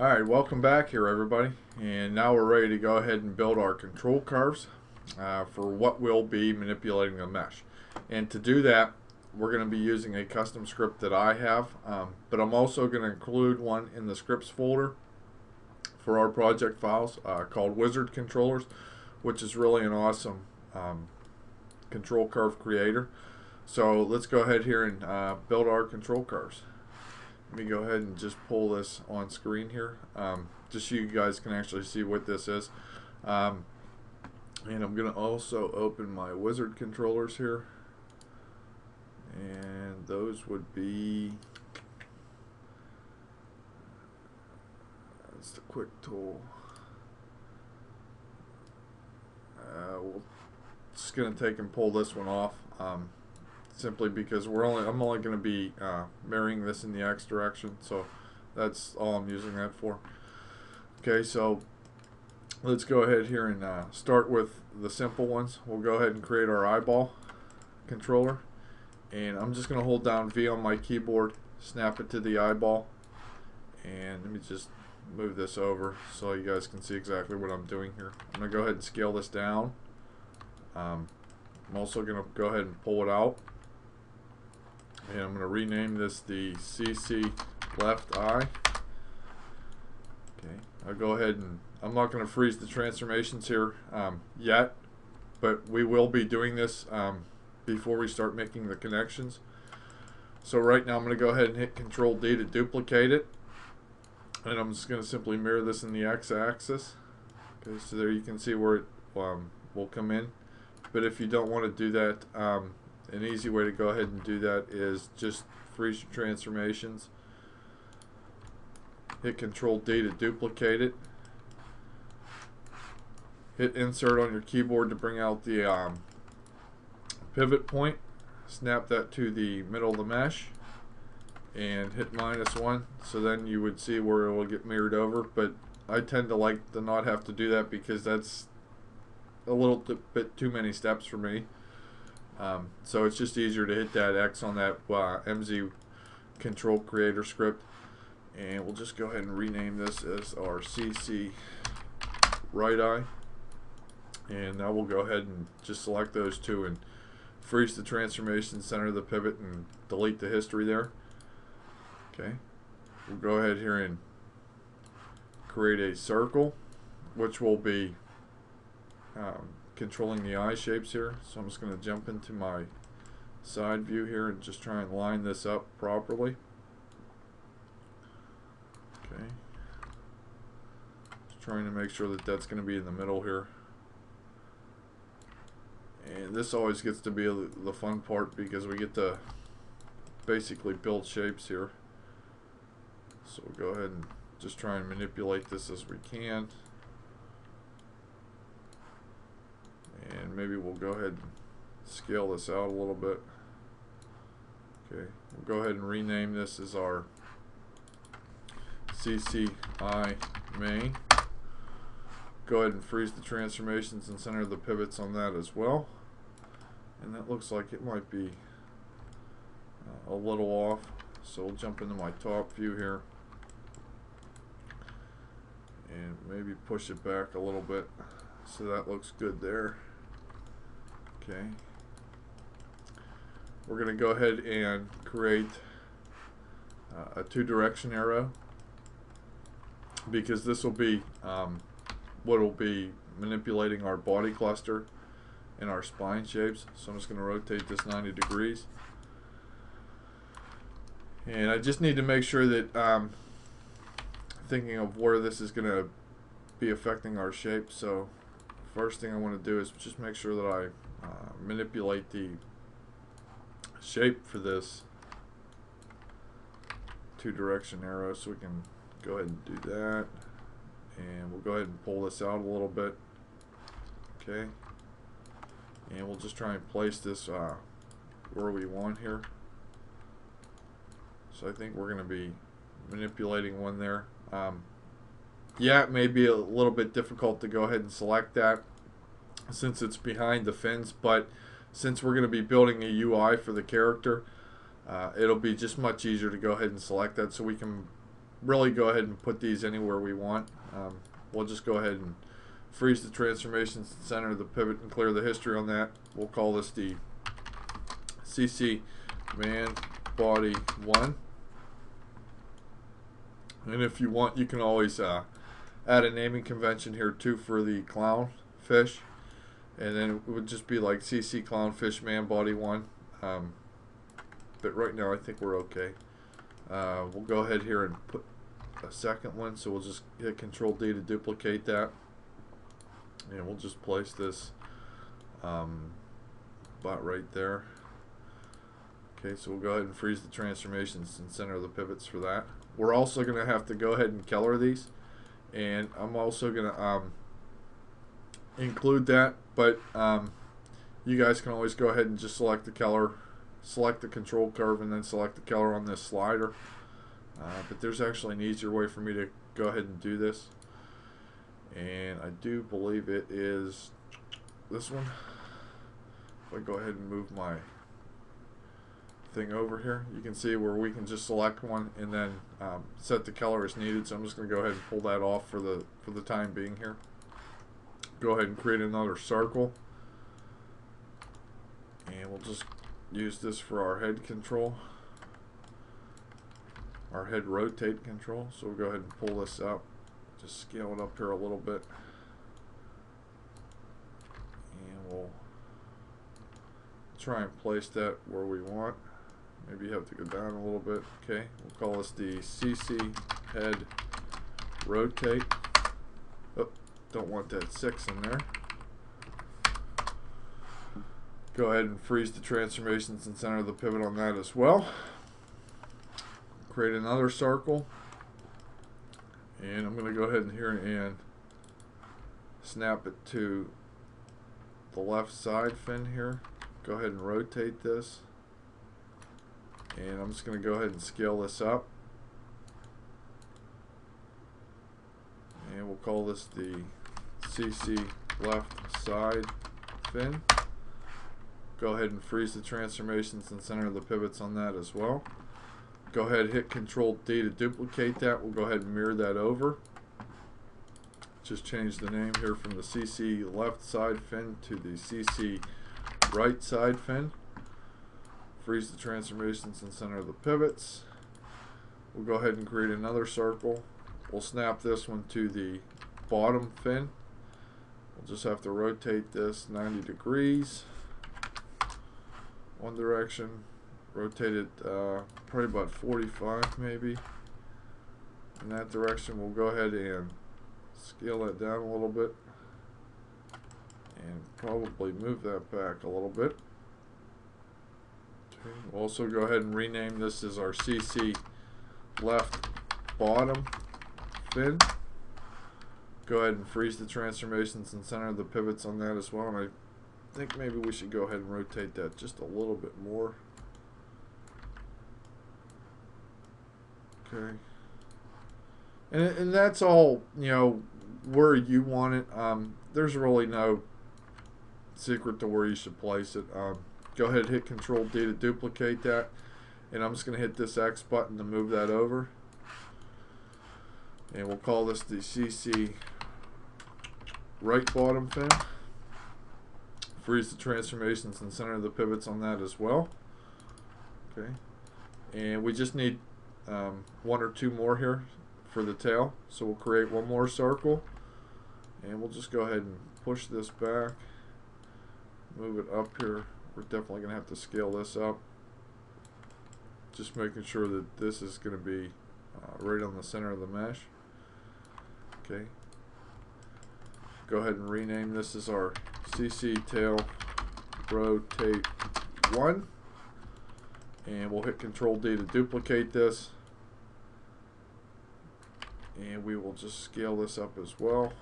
Alright, welcome back here everybody, and now we're ready to go ahead and build our control curves for what we'll be manipulating the mesh. And to do that, we're going to be using a custom script that I have, but I'm also going to include one in the scripts folder for our project files called Wizard Controllers, which is really an awesome control curve creator. So let's go ahead here and build our control curves. Let me go ahead and just pull this on screen here, just so you guys can actually see what this is. And I'm going to also open my wizard controllers here, and those would be, that's the quick tool. We're just going to take and pull this one off. Simply because I'm only going to be marrying this in the X direction, so that's all I'm using that for. Okay, so let's go ahead here and start with the simple ones. We'll go ahead and create our eyeball controller, and I'm just going to hold down V on my keyboard, snap it to the eyeball, and let me just move this over so you guys can see exactly what I'm doing here. I'm going to go ahead and scale this down. I'm also going to go ahead and pull it out. And I'm going to rename this the CC left eye. Okay, I'll go ahead and I'm not going to freeze the transformations here yet, but we will be doing this before we start making the connections. So right now I'm going to go ahead and hit Control D to duplicate it, and I'm just going to simply mirror this in the X-axis. Okay, so there you can see where it will come in. But if you don't want to do that, an easy way to go ahead and do that is just freeze your transformations, hit Control D to duplicate it, hit Insert on your keyboard to bring out the pivot point, snap that to the middle of the mesh, and hit -1, so then you would see where it will get mirrored over. But I tend to like to not have to do that because that's a little bit too many steps for me. So it's just easier to hit that X on that MZ control creator script, and we'll just go ahead and rename this as our CC right eye, and now we'll go ahead and just select those two and freeze the transformation, center the pivot, and delete the history there. Okay, we'll go ahead here and create a circle, which will be controlling the eye shapes here. So I'm just going to jump into my side view here and just try and line this up properly. Okay, just trying to make sure that that's going to be in the middle here. And this always gets to be the fun part because we get to basically build shapes here. So we'll go ahead and just try and manipulate this as we can. And maybe we'll go ahead and scale this out a little bit. Okay, we'll go ahead and rename this as our CCI main. Go ahead and freeze the transformations and center the pivots on that as well. And that looks like it might be a little off, so we'll jump into my top view here and maybe push it back a little bit so that looks good there. Okay, we're going to go ahead and create a two-direction arrow because this will be what will be manipulating our body cluster and our spine shapes. So I'm just going to rotate this 90 degrees, and I just need to make sure that thinking of where this is going to be affecting our shape. So first thing I want to do is just make sure that I manipulate the shape for this two-direction arrow, so we can go ahead and do that, and we'll go ahead and pull this out a little bit. Okay, and we'll just try and place this where we want here. So I think we're going to be manipulating one there. Yeah, it may be a little bit difficult to go ahead and select that since it's behind the fins, but since we're going to be building a UI for the character, it'll be just much easier to go ahead and select that, so we can really go ahead and put these anywhere we want. We'll just go ahead and freeze the transformations, center the pivot, and clear the history on that. We'll call this the CC man body 1. And if you want, you can always add a naming convention here too for the clown fish, and then it would just be like CC clownfish man body 1. But right now I think we're okay. We'll go ahead here and put a second one, so we'll just hit Control D to duplicate that, and we'll just place this about right there. Okay, so we'll go ahead and freeze the transformations and center the pivots for that. We're also going to have to go ahead and color these, and I'm also going to include that, but you guys can always go ahead and just select the color, select the control curve, and then select the color on this slider. But there's actually an easier way for me to go ahead and do this, and I do believe it is this one. If I go ahead and move my thing over here, you can see where we can just select one and then set the color as needed. So I'm just going to go ahead and pull that off for the time being here. Go ahead and create another circle, and we'll just use this for our head control, our head rotate control. So we'll go ahead and pull this up, just scale it up here a little bit, and we'll try and place that where we want. Maybe you have to go down a little bit. Okay, we'll call this the CC head rotate. Oh, don't want that 6 in there. Go ahead and freeze the transformations and center the pivot on that as well. Create another circle, and I'm going to go ahead and here and snap it to the left side fin here. Go ahead and rotate this, and I'm just going to go ahead and scale this up, and we'll call this the CC left side fin. Go ahead and freeze the transformations and center the pivots on that as well. Go ahead and hit Control D to duplicate that. We'll go ahead and mirror that over. Just change the name here from the CC left side fin to the CC right side fin. Freeze the transformations and center the pivots. We'll go ahead and create another circle. We'll snap this one to the bottom fin. We'll just have to rotate this 90 degrees. One direction, rotate it probably about 45 maybe. In that direction, we'll go ahead and scale that down a little bit, and probably move that back a little bit. Okay. We'll also go ahead and rename this as our CC left bottom fin. Go ahead and freeze the transformations and center the pivots on that as well. And I think maybe we should go ahead and rotate that just a little bit more. Okay. And that's all, you know, where you want it. There's really no secret to where you should place it. Go ahead and hit Control D to duplicate that, and I'm just going to hit this X button to move that over, and we'll call this the CC right bottom fin. Freeze the transformations and center the pivots on that as well. Okay, and we just need 1 or 2 more here for the tail, so we'll create one more circle, and we'll just go ahead and push this back, move it up here. We're definitely going to have to scale this up, just making sure that this is going to be right on the center of the mesh. Okay, go ahead and rename this as our CC tail rotate 1, and we'll hit Control D to duplicate this, and we will just scale this up as well.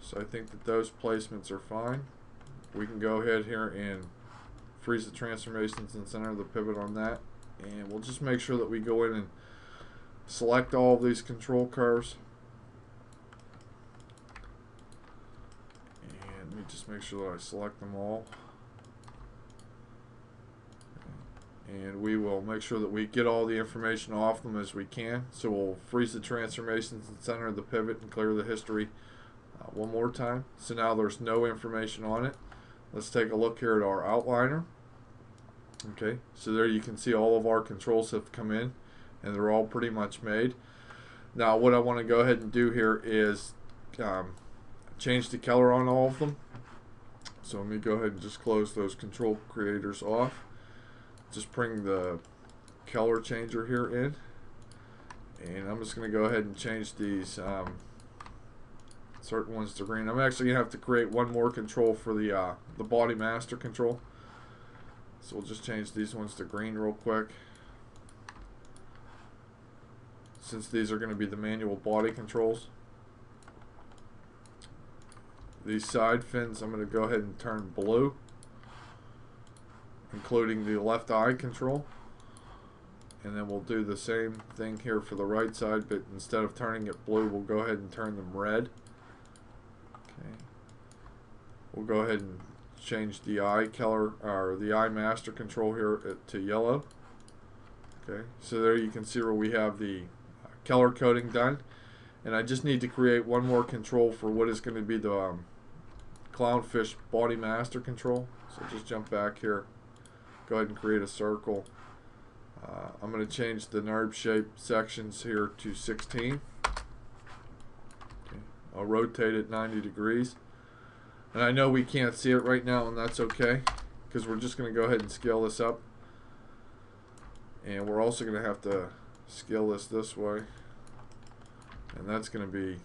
So I think that those placements are fine. We can go ahead here and freeze the transformations and center the pivot on that, and we'll just make sure that we go in and select all of these control curves, and let me just make sure that I select them all. and we will make sure that we get all the information off them as we can. So we'll freeze the transformations and center the pivot and clear the history one more time. So now there's no information on it. Let's take a look here at our outliner. Okay, so there you can see all of our controls have come in and they're all pretty much made. Now what I want to go ahead and do here is change the color on all of them. So let me go ahead and just close those control creators off. Just bring the color changer here in, and I'm just going to go ahead and change these certain ones to green. I'm actually going to have to create one more control for the body master control. So we'll just change these ones to green real quick, since these are going to be the manual body controls. These side fins I'm going to go ahead and turn blue, including the left eye control. And then we'll do the same thing here for the right side, but instead of turning it blue, we'll go ahead and turn them red. Okay. We'll go ahead and change the eye color, or the eye master control here to yellow. Okay, so there you can see where we have the color coding done. And I just need to create one more control for what is going to be the clownfish body master control. So just jump back here, go ahead and create a circle. I'm going to change the NURB shape sections here to 16. Okay. I'll rotate it 90 degrees. And I know we can't see it right now, and that's okay, because we're just going to go ahead and scale this up. And we're also going to have to scale this way. And that's going to be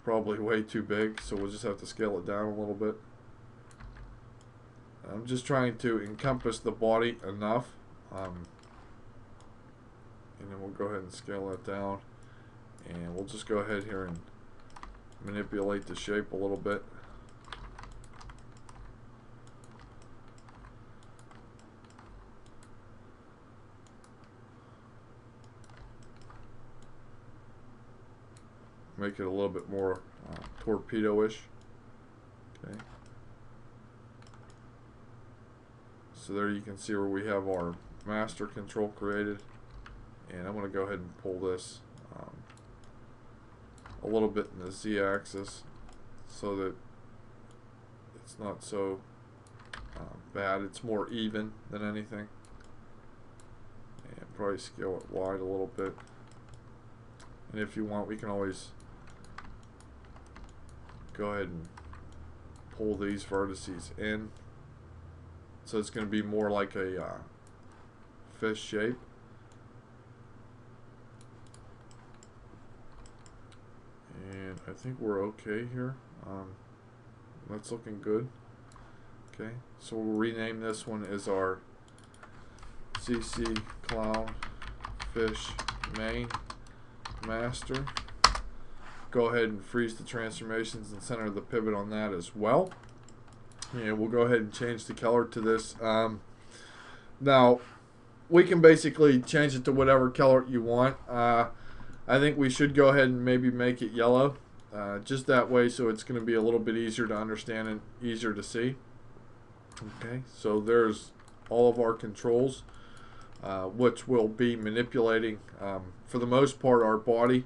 probably way too big, so we'll just have to scale it down a little bit. I'm just trying to encompass the body enough, and then we'll go ahead and scale that down, and we'll just go ahead here and manipulate the shape a little bit. Make it a little bit more torpedo-ish. Okay. So there you can see where we have our master control created, and I'm going to go ahead and pull this a little bit in the Z-axis so that it's not so bad. It's more even than anything, and probably scale it wide a little bit. And if you want, we can always go ahead and pull these vertices in, so it's going to be more like a fish shape. And I think we're okay here. That's looking good. Okay, so we'll rename this one as our CC Clown Fish Main Master. Go ahead and freeze the transformations and center the pivot on that as well. And we'll go ahead and change the color to this. Now, we can basically change it to whatever color you want. I think we should go ahead and maybe make it yellow. Just that way, so it's going to be a little bit easier to understand and easier to see. Okay, so there's all of our controls, which will be manipulating, for the most part, our body.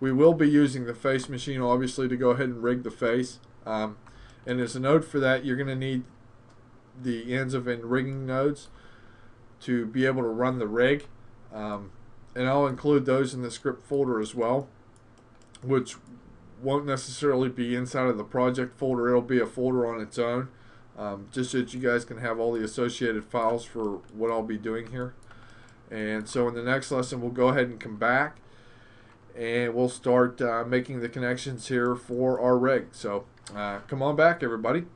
We will be using the face machine, obviously, to go ahead and rig the face. And as a note for that, you're going to need the ends of rigging nodes to be able to run the rig. And I'll include those in the script folder as well, which won't necessarily be inside of the project folder. It'll be a folder on its own, just so that you guys can have all the associated files for what I'll be doing here. And so in the next lesson, we'll go ahead and come back, and we'll start making the connections here for our rig. So come on back, everybody.